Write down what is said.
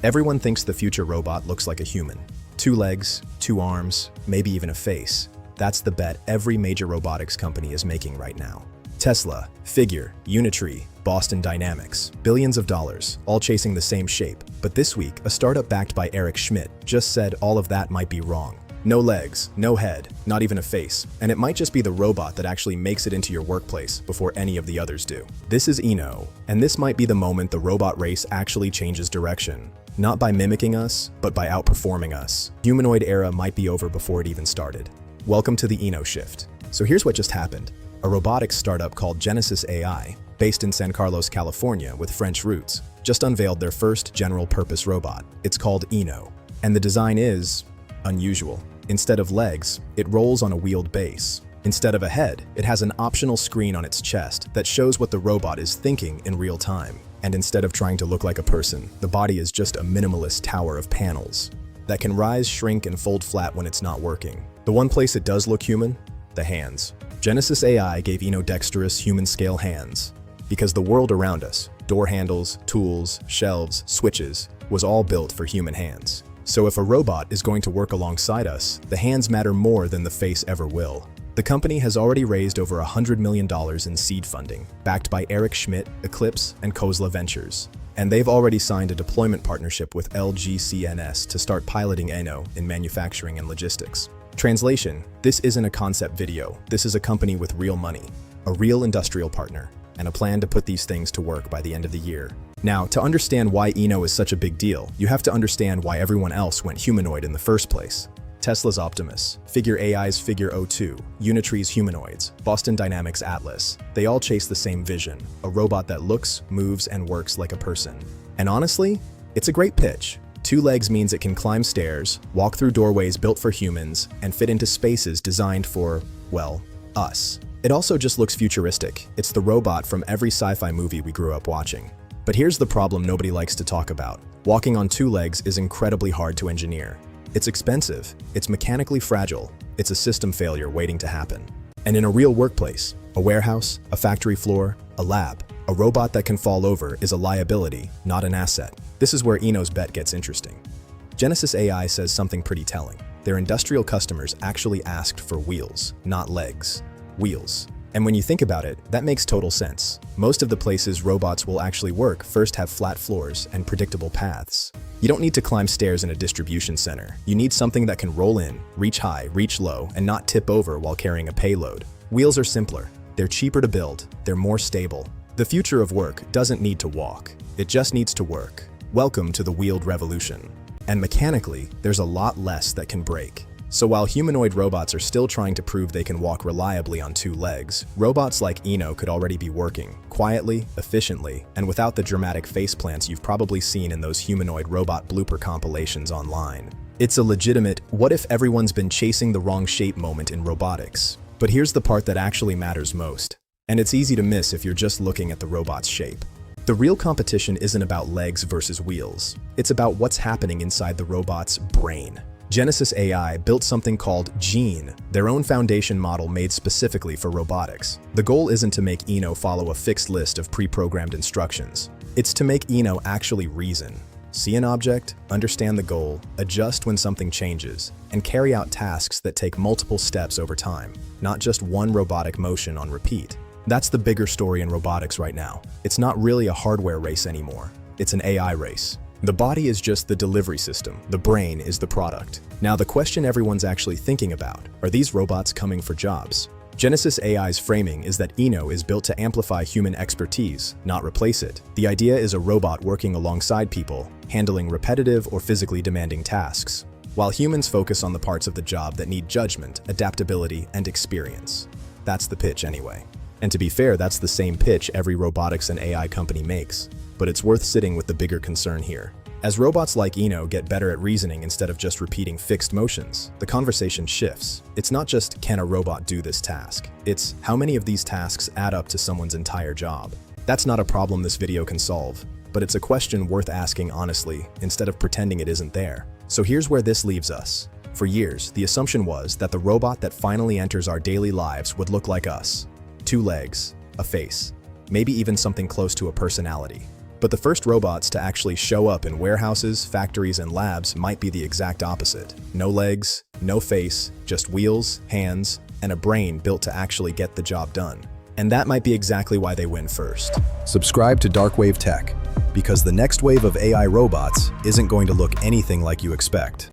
Everyone thinks the future robot looks like a human. 2 legs, 2 arms, maybe even a face. That's the bet every major robotics company is making right now. Tesla, Figure, Unitree, Boston Dynamics, billions of dollars, all chasing the same shape. But this week, a startup backed by Eric Schmidt just said all of that might be wrong. No legs, no head, not even a face, and it might just be the robot that actually makes it into your workplace before any of the others do. This is Eno, and this might be the moment the robot race actually changes direction. Not by mimicking us, but by outperforming us. Humanoid era might be over before it even started. Welcome to the Eno shift. So here's what just happened. A robotics startup called Genesis AI, based in San Carlos, California with French roots, just unveiled their first general-purpose robot. It's called Eno, and the design is unusual. Instead of legs, it rolls on a wheeled base. Instead of a head, it has an optional screen on its chest that shows what the robot is thinking in real time. And instead of trying to look like a person, the body is just a minimalist tower of panels that can rise, shrink, and fold flat when it's not working. The one place it does look human? The hands. Genesis AI gave Eno dexterous, human-scale hands because the world around us, door handles, tools, shelves, switches, was all built for human hands. So if a robot is going to work alongside us, the hands matter more than the face ever will. The company has already raised over $100 million in seed funding, backed by Eric Schmidt, Eclipse, and Kozla Ventures. And they've already signed a deployment partnership with LG CNS to start piloting Eno in manufacturing and logistics. Translation: this isn't a concept video, this is a company with real money, a real industrial partner, and a plan to put these things to work by the end of the year. Now, to understand why Eno is such a big deal, you have to understand why everyone else went humanoid in the first place. Tesla's Optimus, Figure AI's Figure 02, Unitree's Humanoids, Boston Dynamics Atlas, they all chase the same vision, a robot that looks, moves, and works like a person. And honestly, it's a great pitch. 2 legs means it can climb stairs, walk through doorways built for humans, and fit into spaces designed for, well, us. It also just looks futuristic. It's the robot from every sci-fi movie we grew up watching. But here's the problem nobody likes to talk about. Walking on 2 legs is incredibly hard to engineer. It's expensive, it's mechanically fragile, it's a system failure waiting to happen. And in a real workplace, a warehouse, a factory floor, a lab, a robot that can fall over is a liability, not an asset. This is where Eno's bet gets interesting. Genesis AI says something pretty telling. Their industrial customers actually asked for wheels, not legs. Wheels. And when you think about it, that makes total sense. Most of the places robots will actually work first have flat floors and predictable paths. You don't need to climb stairs in a distribution center. You need something that can roll in, reach high, reach low, and not tip over while carrying a payload. Wheels are simpler. They're cheaper to build. They're more stable. The future of work doesn't need to walk. It just needs to work. Welcome to the wheeled revolution. And mechanically, there's a lot less that can break. So while humanoid robots are still trying to prove they can walk reliably on 2 legs, robots like Eno could already be working quietly, efficiently, and without the dramatic faceplants you've probably seen in those humanoid robot blooper compilations online. It's a legitimate, what if everyone's been chasing the wrong shape moment in robotics. But here's the part that actually matters most. And it's easy to miss if you're just looking at the robot's shape. The real competition isn't about legs versus wheels. It's about what's happening inside the robot's brain. Genesis AI built something called Gene, their own foundation model made specifically for robotics. The goal isn't to make Eno follow a fixed list of pre-programmed instructions. It's to make Eno actually reason, see an object, understand the goal, adjust when something changes, and carry out tasks that take multiple steps over time, not just one robotic motion on repeat. That's the bigger story in robotics right now. It's not really a hardware race anymore. It's an AI race. The body is just the delivery system. The brain is the product. Now the question everyone's actually thinking about, are these robots coming for jobs? Genesis AI's framing is that Eno is built to amplify human expertise, not replace it. The idea is a robot working alongside people, handling repetitive or physically demanding tasks, while humans focus on the parts of the job that need judgment, adaptability, and experience. That's the pitch anyway. And to be fair, that's the same pitch every robotics and AI company makes. But it's worth sitting with the bigger concern here. As robots like Eno get better at reasoning instead of just repeating fixed motions, the conversation shifts. It's not just, can a robot do this task? It's, how many of these tasks add up to someone's entire job? That's not a problem this video can solve, but it's a question worth asking honestly, instead of pretending it isn't there. So here's where this leaves us. For years, the assumption was that the robot that finally enters our daily lives would look like us. 2 legs, a face, maybe even something close to a personality. But the first robots to actually show up in warehouses, factories, and labs might be the exact opposite. No legs, no face, just wheels, hands, and a brain built to actually get the job done. And that might be exactly why they win first. Subscribe to Darkwave Tech, because the next wave of AI robots isn't going to look anything like you expect.